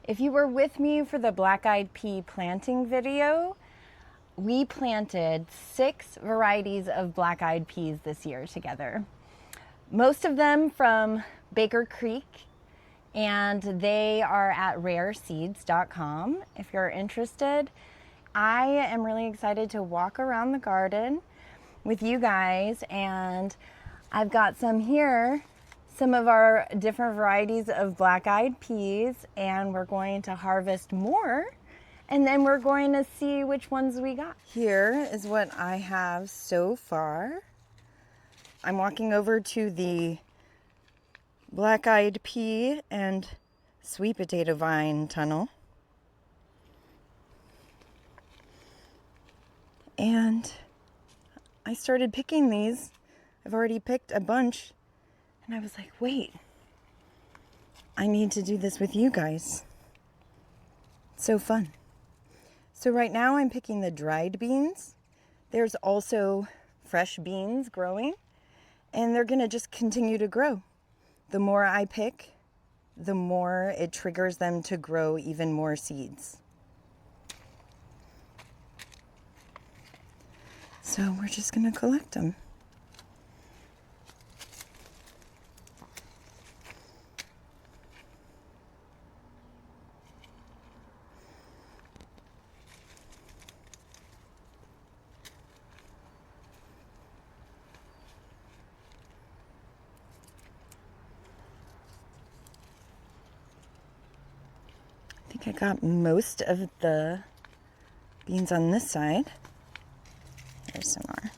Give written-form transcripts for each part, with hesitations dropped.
If you were with me for the black-eyed pea planting video, we planted 6 varieties of black-eyed peas this year together. Most of them from Baker Creek, and they are at rareseeds.com if you're interested. I am really excited to walk around the garden with you guys, and I've got some here, some of our different varieties of black-eyed peas, and we're going to harvest more, and then we're going to see which ones we got. Here is what I have so far. I'm walking over to the black-eyed pea and sweet potato vine tunnel. And I started picking these. I've already picked a bunch. And I was like, wait, I need to do this with you guys. It's so fun. So right now I'm picking the dried beans. There's also fresh beans growing, and they're gonna just continue to grow. The more I pick, the more it triggers them to grow even more seeds. So we're just gonna collect them. I think I got most of the beans on this side. There's some more.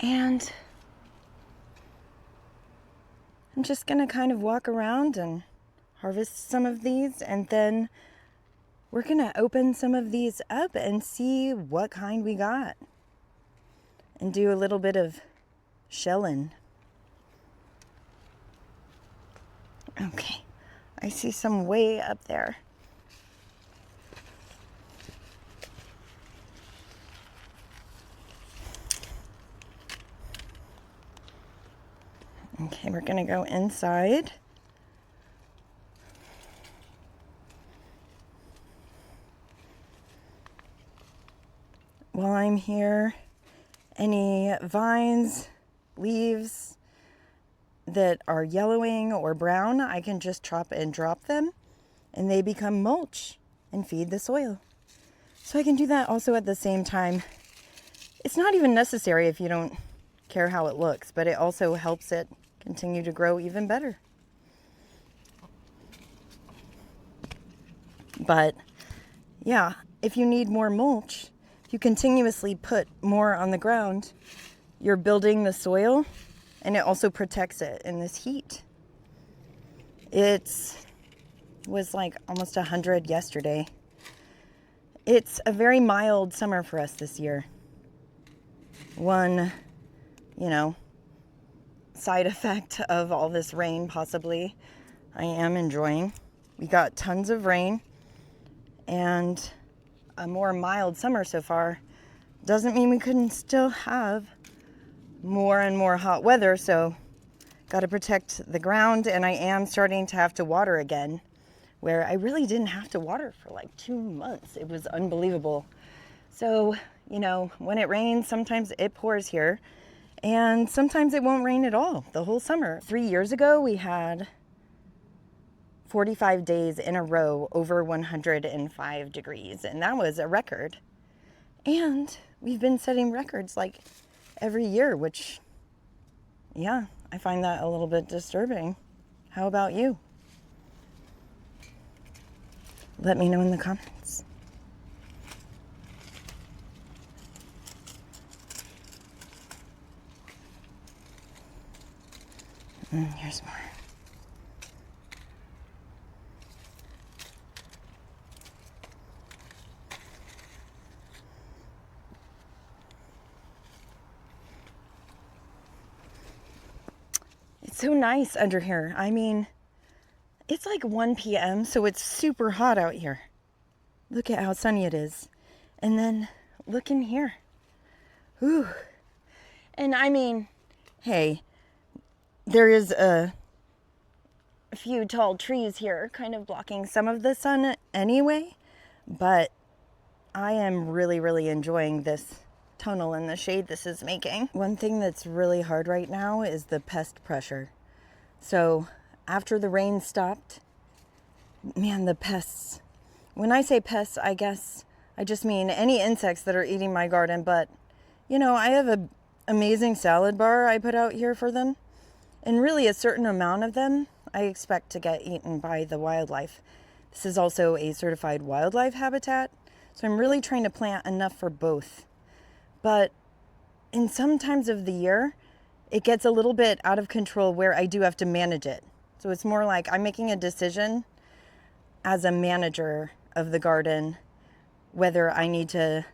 And I'm just gonna kind of walk around and harvest some of these, and then we're gonna open some of these up and see what kind we got and do a little bit of shelling. Okay, I see some way up there. Okay, we're gonna go inside. While I'm here, any vines, leaves that are yellowing or brown, I can just chop and drop them, and they become mulch and feed the soil. So I can do that also at the same time. It's not even necessary if you don't care how it looks, but it also helps it continue to grow even better. But yeah, if you need more mulch, if you continuously put more on the ground, you're building the soil, and it also protects it in this heat. It was like almost 100 yesterday. It's a very mild summer for us this year. One, side effect of all this rain possibly I am enjoying. We got tons of rain, and a more mild summer so far doesn't mean we couldn't still have more and more hot weather, so got to protect the ground. And I am starting to have to water again, where I really didn't have to water for like 2 months. It was unbelievable. So, when it rains, sometimes it pours here, and sometimes it won't rain at all the whole summer. 3 years ago, we had 45 days in a row over 105 degrees, and that was a record. And we've been setting records like every year, which, yeah, I find that a little bit disturbing. How about you? Let me know in the comments. Here's more. It's so nice under here. I mean, it's like 1 p.m., so it's super hot out here. Look at how sunny it is. And then look in here. Ooh. And I mean, hey, there is a few tall trees here kind of blocking some of the sun anyway, but I am really, really enjoying this tunnel and the shade this is making. One thing that's really hard right now is the pest pressure. So after the rain stopped, man, the pests. When I say pests, I guess I just mean any insects that are eating my garden, but you know, I have an amazing salad bar I put out here for them, and really a certain amount of them I expect to get eaten by the wildlife. This is also a certified wildlife habitat, so I'm really trying to plant enough for both. But in some times of the year, it gets a little bit out of control where I do have to manage it. So it's more like I'm making a decision as a manager of the garden whether I need to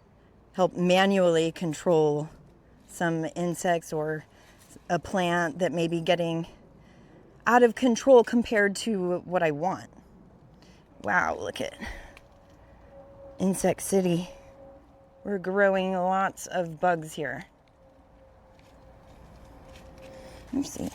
help manually control some insects or a plant that may be getting out of control compared to what I want. Wow, look at Insect City. We're growing lots of bugs here. Let me see.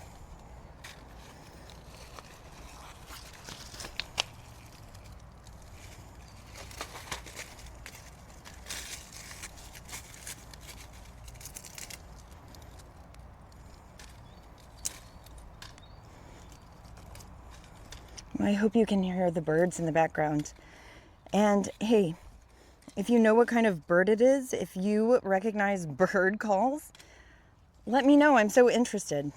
I hope you can hear the birds in the background. And hey, if you know what kind of bird it is, if you recognize bird calls, let me know. I'm so interested.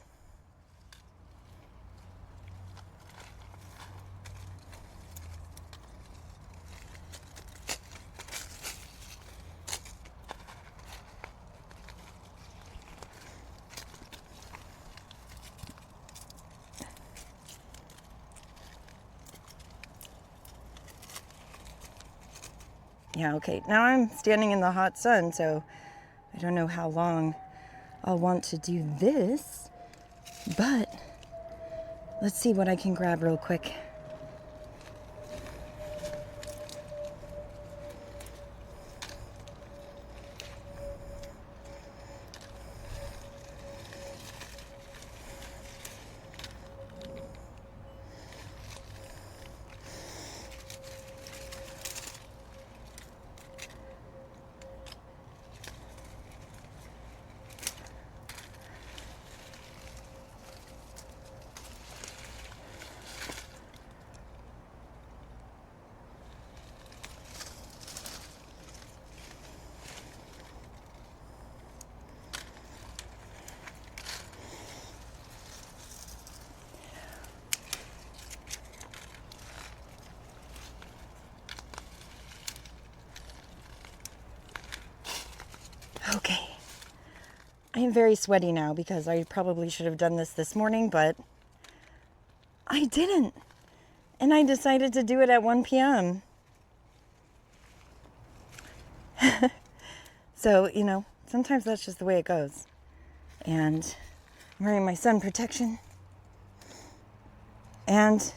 Yeah, okay. Now I'm standing in the hot sun, so I don't know how long I'll want to do this, but let's see what I can grab real quick. Okay. I am very sweaty now because I probably should have done this morning, but I didn't. And I decided to do it at 1 p.m. So, you know, sometimes that's just the way it goes. And I'm wearing my sun protection. And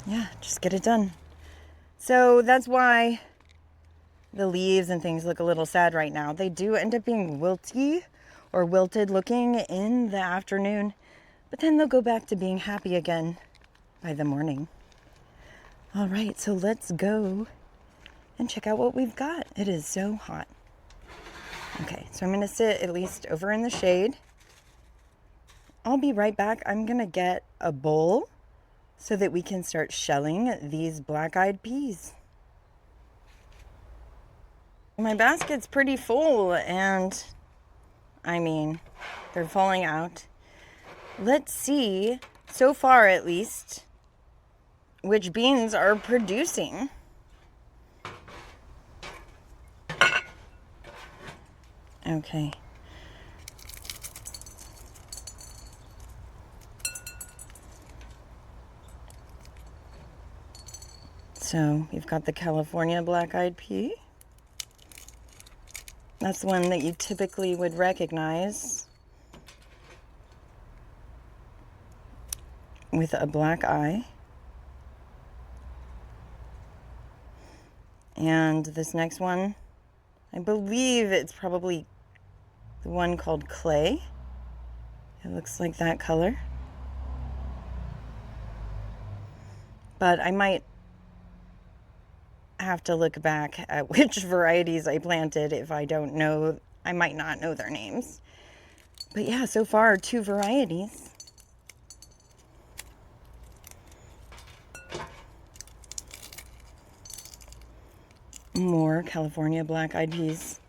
yeah, just get it done. So that's why the leaves and things look a little sad right now. They do end up being wilty or wilted looking in the afternoon, but then they'll go back to being happy again by the morning. All right, so let's go and check out what we've got. It is so hot. Okay, so I'm gonna sit at least over in the shade. I'll be right back. I'm gonna get a bowl so that we can start shelling these black-eyed peas. My basket's pretty full, and I mean, they're falling out. Let's see, so far at least, which beans are producing. Okay. So you've got the California black-eyed pea. That's the one that you typically would recognize with a black eye. And this next one, I believe it's probably the one called clay. It looks like that color. But I might have to look back at which varieties I planted. If I don't know, I might not know their names. But yeah, so far 2 varieties. More California black-eyed peas.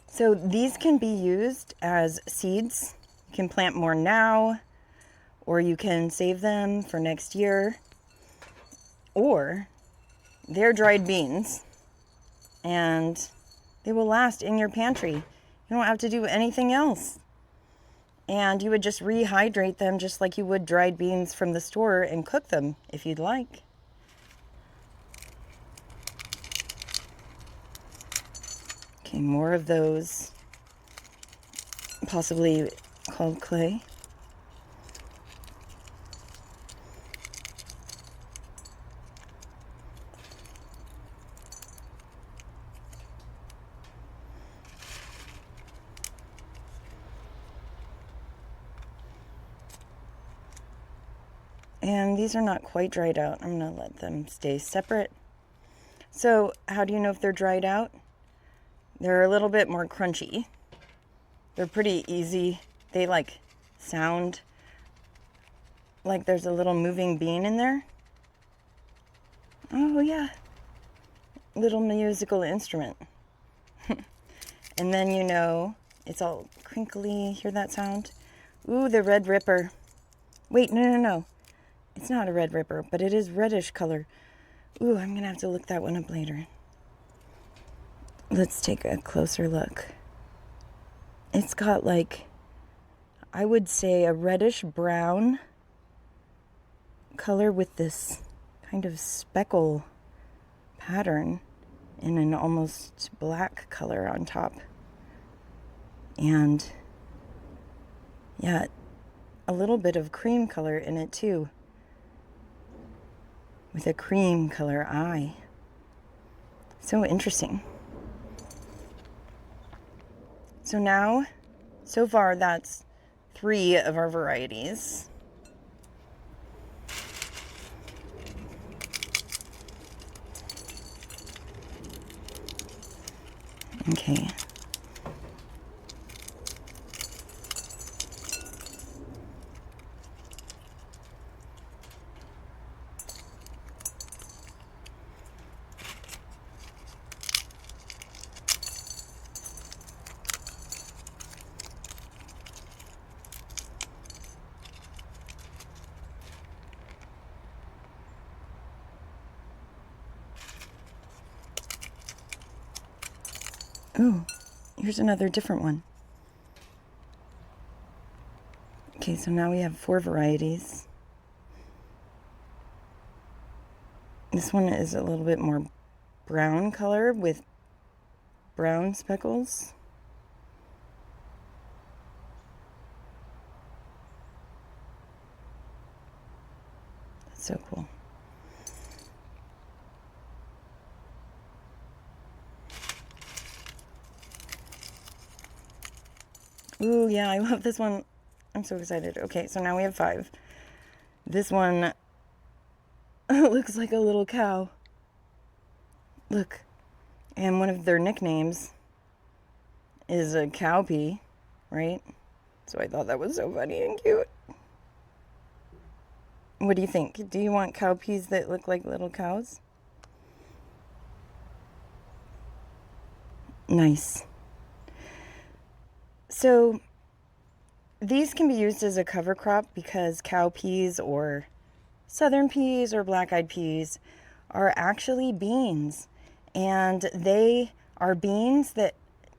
So these can be used as seeds. You can plant more now, or you can save them for next year. Or they're dried beans and they will last in your pantry. You don't have to do anything else. And you would just rehydrate them just like you would dried beans from the store and cook them if you'd like. Okay, more of those, possibly called clay. And these are not quite dried out. I'm going to let them stay separate. So how do you know if they're dried out? They're a little bit more crunchy. They're pretty easy. They like sound like there's a little moving bean in there. Oh yeah, little musical instrument. And then you know it's all crinkly. Hear that sound? Ooh, the Red Ripper. Wait, no. It's not a Red Ripper, but it is reddish color. Ooh, I'm gonna have to look that one up later. Let's take a closer look. It's got like, I would say a reddish brown color with this kind of speckle pattern in an almost black color on top. And yeah, a little bit of cream color in it too, with a cream color eye. So interesting. So now, so far, that's 3 of our varieties. Okay. Ooh, here's another different one. Okay, so now we have 4 varieties. This one is a little bit more brown color with brown speckles. That's so cool. Ooh, yeah, I love this one. I'm so excited. Okay, so now we have 5. This one looks like a little cow. Look. And one of their nicknames is a cowpea, right? So I thought that was so funny and cute. What do you think? Do you want cowpeas that look like little cows? Nice. So these can be used as a cover crop because cowpeas or southern peas or black-eyed peas are actually beans, and they are beans that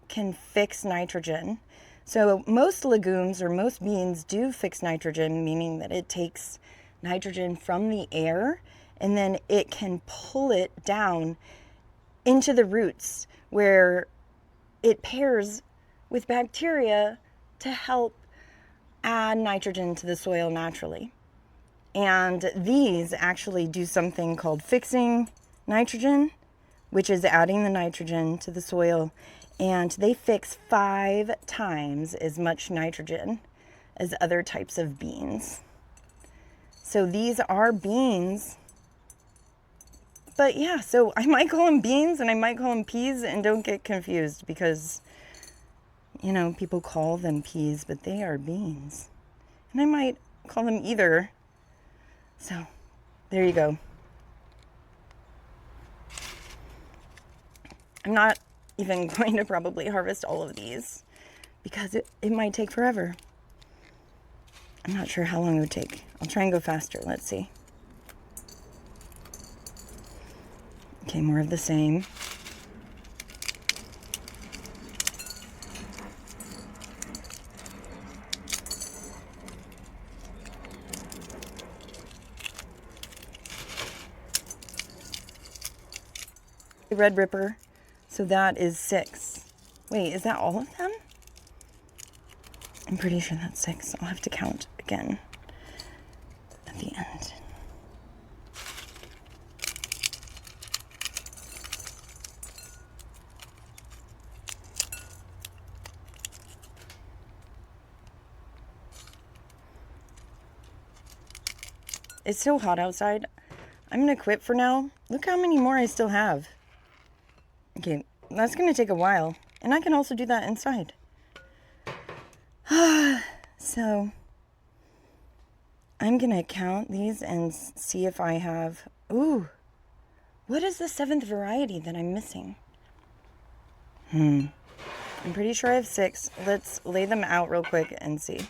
can fix nitrogen. So most legumes or most beans do fix nitrogen, meaning that it takes nitrogen from the air and then it can pull it down into the roots where it pairs with bacteria to help add nitrogen to the soil naturally. And these actually do something called fixing nitrogen, which is adding the nitrogen to the soil. And they fix 5 times as much nitrogen as other types of beans. So these are beans. But yeah, so I might call them beans and I might call them peas, and don't get confused because, you know, people call them peas, but they are beans. And I might call them either. So there you go. I'm not even going to probably harvest all of these because it might take forever. I'm not sure how long it would take. I'll try and go faster. Let's see. Okay, more of the same. Red Ripper, so that is 6. Wait, is that all of them? I'm pretty sure that's 6. I'll have to count again at the end. It's so hot outside. I'm gonna quit for now. Look how many more I still have. Okay, that's gonna take a while. And I can also do that inside. So, I'm gonna count these and see if I have... Ooh, what is the 7th variety that I'm missing? I'm pretty sure I have 6. Let's lay them out real quick and see.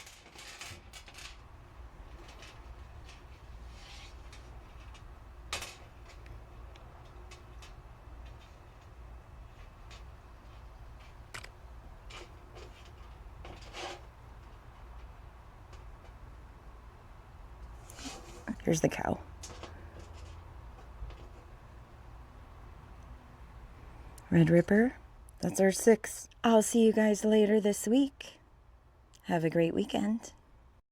Here's the cow. Red Ripper, that's our 6. I'll see you guys later this week. Have a great weekend.